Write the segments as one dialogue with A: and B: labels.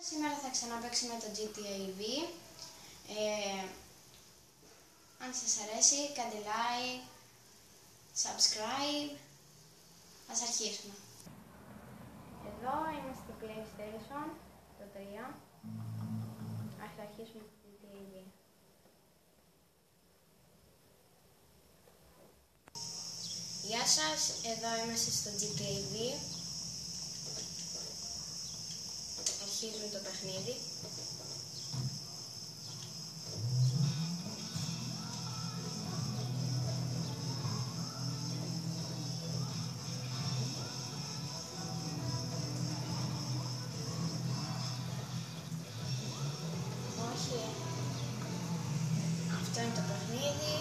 A: Σήμερα θα ξαναπαίξουμε το GTA V. Αν σας αρέσει, κάντε like, subscribe. Ας αρχίσουμε. Εδώ είμαστε στο PlayStation, το 3. Ας αρχίσουμε το GTA V. Γεια σας, εδώ είμαστε στο GTA V. Αρχίζουμε το παιχνίδι. Όχι. Αυτό είναι το παιχνίδι.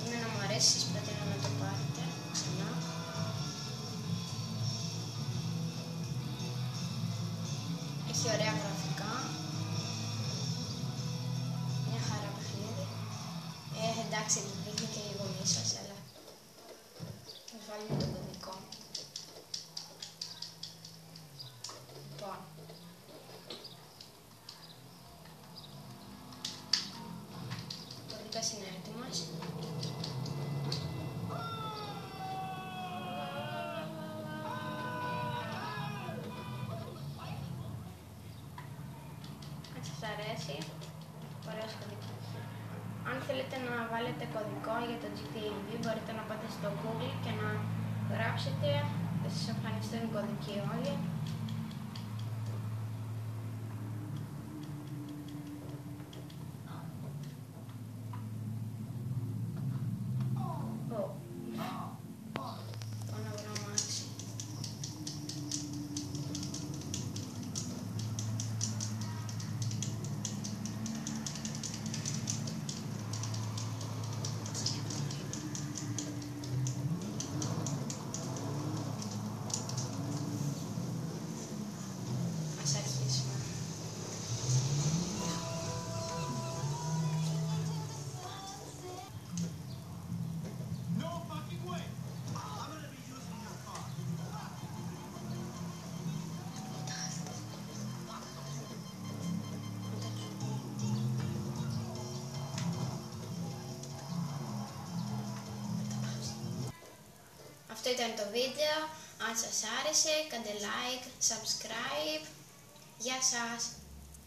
A: Εμένα μου αρέσει, σας προτείνω να το πάρετε ξανά. Έχει ωραία γραφικά. Μια χαρά παιχνίδι. Εντάξει, δείχνει και η γονή σας, αλλά θα βάλουμε τον κωδικό. Λοιπόν. Το κωδικός είναι έτοιμος. Αν σας αρέσει, ωραίος κωδικός. Αν θέλετε να βάλετε κωδικό για το GTA V, μπορείτε να πάτε στο Google και να γράψετε, θα σας εμφανιστούν οι κωδικοί όλοι. Αυτό ήταν το βίντεο. Αν σας άρεσε, κάντε like, subscribe. Γεια σας!